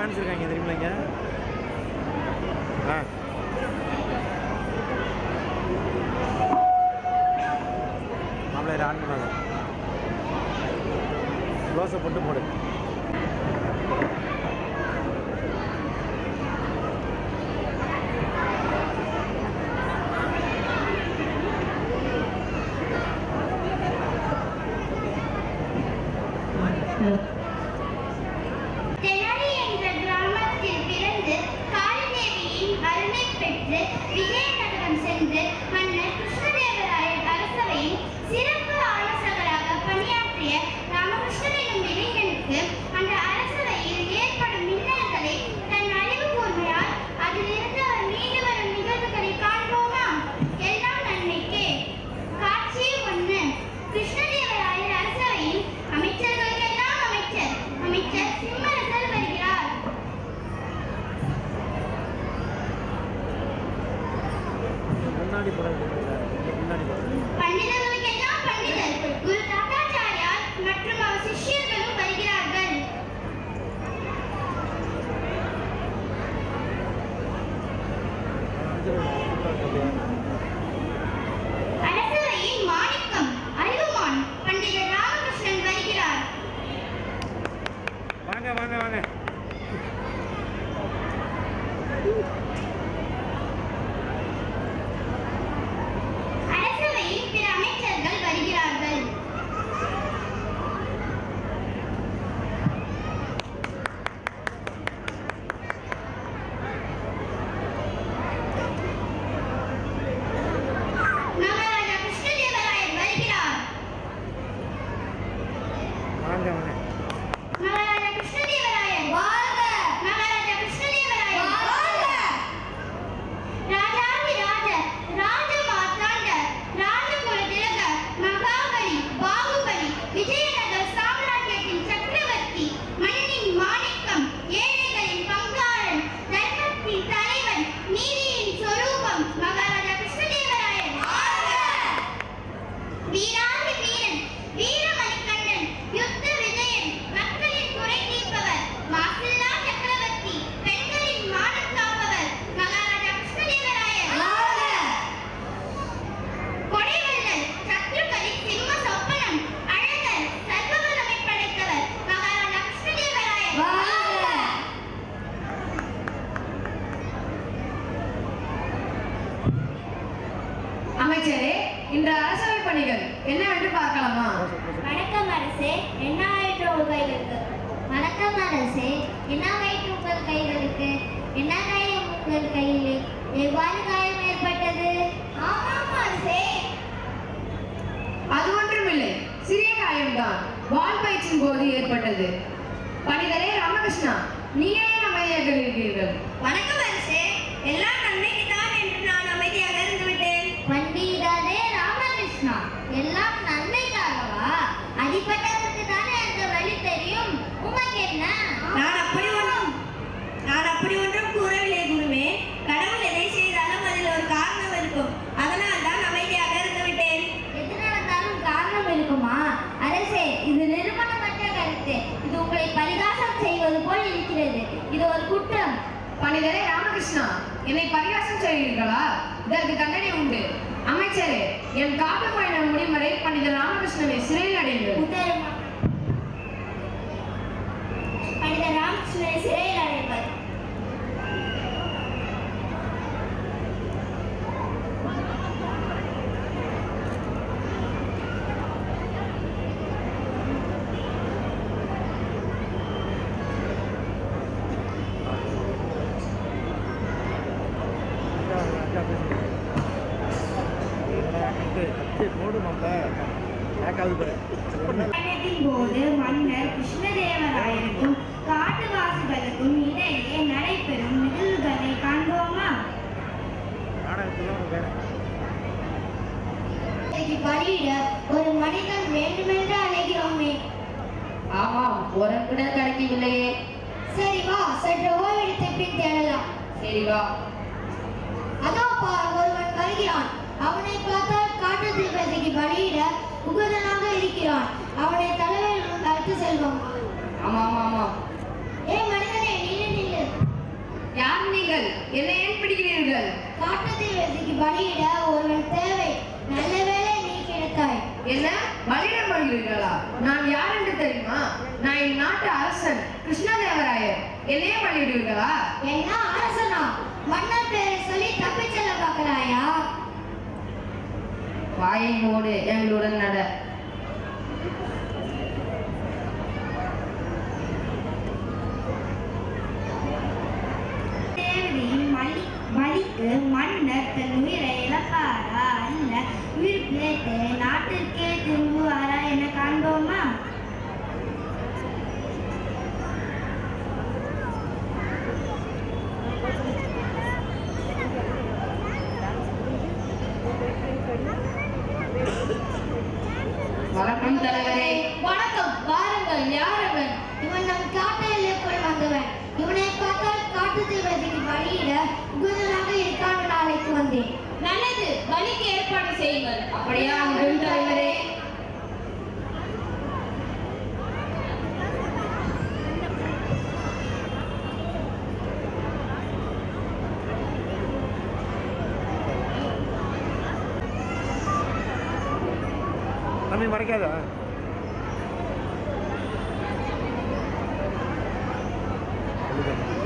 காமிச்சிருக்காங்க தெரியுமில்லைங்க. மாப்பிள்ளை ஆன் பண்ணாங்க. க்ளோஸை போட்டு போடு. தெனாலி என்ற கிராமத்தில் பிறந்து காளிதேவியின் அருளை பெற்று விஜயநகரம் சென்று மன்னர் கிருஷ்ணதேவராயர் அரசவையின் சிறப்பு ஆலோசகராக பணியாற்றிய ராமகிருஷ்ணன் எனும் இளைஞனுக்கு அந்த அரசவையில் ஏற்படும் மின்னல்களை தன் அறிவு கூர்மையால் அதிலிருந்து அவர் மீண்டு வரும் நிகழ்வுகளை காண்போமா? எல்லாம் நன்மைக்கே. காட்சி 1. கிருஷ்ணதேவராயர் அரசவையில் அமைச்சர்களுக்கெல்லாம் அமைச்சர் சிம்மரசர் வருகிறார். பண்டிதர்களுக்கெல்லாம் பண்டிதர் குரு தாத்தாச்சாரியார் மற்றும் அவர் சிஷ்யர்களும் வருகிறார்கள். அரசவையின் மாணிக்கம் அறிவுமான் பண்டிதர் ராமகிருஷ்ணன் வருகிறார். வாங்க வாங்க வாங்க. அரசவையின் பிற அமைச்சர்கள் வருகிறார்கள். மகாராஜா கிருஷ்ணதேவராயர் வருகிறார். வாங்க வாங்க. மகாராஜா கிருஷ்ணதேவராயர் வாழ்க. மகாராஜா கிருஷ்ணதேவராயர் வாழ்க. ராஜாதி ராஜ ராஜ மார்த்தாண்ட ராஜகுல திலக மகாபலி பாகுபலி விஜயநகர சாம்ராஜ்யத்தின் சக்கரவர்த்தி மண்ணின் மாணிக்கம் ஏழைகளின் பங்காளன் தர்மத்தின் தலைவன் நீதியின் சொரூபம் மகாராஜா கிருஷ்ணதேவராயர் வாழ்க. வீராதி வீரன் வீரமணிகண்டன் யுத்த விஜயன் மக்களின் குறை தீர்ப்பவர் மாசில்லா சக்கரவர்த்தி பெண்களின் மானம் காப்பவர் மகாராஜா கிருஷ்ணதேவராயர் வாழ்க. கொடைவள்ளல் சத்ருக்களின் சிம்ம சொப்பனம் அழகர் சர்வவல்லமை படைத்தவர் மகாராஜா கிருஷ்ணதேவராயர் வாழ்க. அமைச்சரே, இன்று அரசவை பணிகள் என்னவென்று பார்க்கலாமா? வணக்கம் அரசே, என்ன ஆயிற்று உங்கள் கைகளுக்கு? வணக்கம் அரசே, என்ன ஆயிற்று உங்கள் கைகளுக்கு? என்ன காயம் உங்கள் கையிலே? எவ்வாறு காயம் ஏற்பட்டது? ஆமாம் அரசே. அது ஒன்றுமில்லை, சிறிய காயம்தான். வால் பயிற்சியின் போது ஏற்பட்டது. பண்டிதரே ராமகிருஷ்ணா, நீங்கள் ஏன் அமைதியாக இருக்கிறீர்கள்? வணக்கம் அரசே, எல்லாம் நன்மைக்கு தான் என்று நான் அமைதியாக இருந்து விட்டேன். பண்டிதரே ராமகிருஷ்ணா, எல்லாம் நன்மைக்காகவா? அடிப்பட்டவருக்கு தானே அந்த வழி தெரியும். உமக்கு என்ன? நான் அப்படி ஒன்றும் கூறவில்லை குருவே. கடவுள் எதை செய்தாலும் அதில் ஒரு காரணம் இருக்கும். அதனால் தான் அமைதியாக இருந்து விட்டேன். எது நடந்தாலும் காரணம் இருக்குமா? அரசே, இது நிறுவனமற்ற கருத்து. இது உங்களை பரிகாசம் செய்வது போல் இருக்கிறது. இது ஒரு குற்றம். பண்டிதரே ராமகிருஷ்ணா, என்னை பரிகாசம் செய்கிறீர்களா? இதற்கு தண்டனை உண்டு. அமைச்சரே, என் காட்டு பயணம் முடியும் வரை பண்டிதர் ராமகிருஷ்ணனை சிறையில் அடையுங்கள். உத்தரவு. பண்டிதர் ராமகிருஷ்ணனை சிறையில் அடைப்பது. போடு மாப்பிள்ள. பயணத்தின் போது மன்னர் கிருஷ்ணதேவராயருக்கும் காட்டுவாசிகளுக்கும் இடையே நடைபெறும் நிகழ்வுகளை காண்போமா? பலியிட ஒரு மனிதன் வேண்டுமென்று அழைக்கிறோமே. ஆமாம், ஒரு கிணறு கிடைக்கவில்லையே. சரி வா, சற்று ஓய்வெடுத்த பின் தேடலாம். சரி வா. அதோ பார், ஒருவன் வருகிறான். அவனை பார்த்தால் காட்டு தீபத்துக்கு பலியிட உகதனாக இருக்கிறான். அவனை தலைவர்கள் அழைத்து செல்வோம். ஆமாம் ஆமாம். ஏ மனிதனே, நீ பலியிடுகிறீர்கள்? காட்டுத்தீ வசிக்கு பலியிட ஒருவன் தேவை. நல்ல வேளை நீ கிடைத்தாய். என்ன பலியிடப்படுகிறீர்களா? நான் யார் என்று தெரியுமா? நான் என் நாட்டு அரசன் கிருஷ்ணதேவராயர். என்னையே பலியிடுவீர்களா? என்ன அரசனா? மன்னர் பேரை சொல்லி தப்பிச் செல்ல பார்க்கிறாயா? வாயை மூடு, எங்களுடன் நட. தேவதையின் பலிக்கு மன்னர் தன் உயிரை இழப்பாரா அல்ல உயிர் பிழைத்து நாட்டிற்கே திரும்புவாரா என காண்போமா? வணக்கம் தலைவரே. வணக்கம். வாருங்கள். யார் அவன்? இவன் நம் காட்டிலே போய் வந்தவன். இவனை பார்த்தால் காட்டுத்தீ வசிக்கு பலியிட உகுதலாக இருக்கான நாளைக்கு வந்தேன். நல்லது, பலிக்கு ஏற்பாடு செய்யுங்கள். அப்படியா ஆகட்டும் தலைவரே. தம்பி மறைக்காதா? சொல்லுங்க.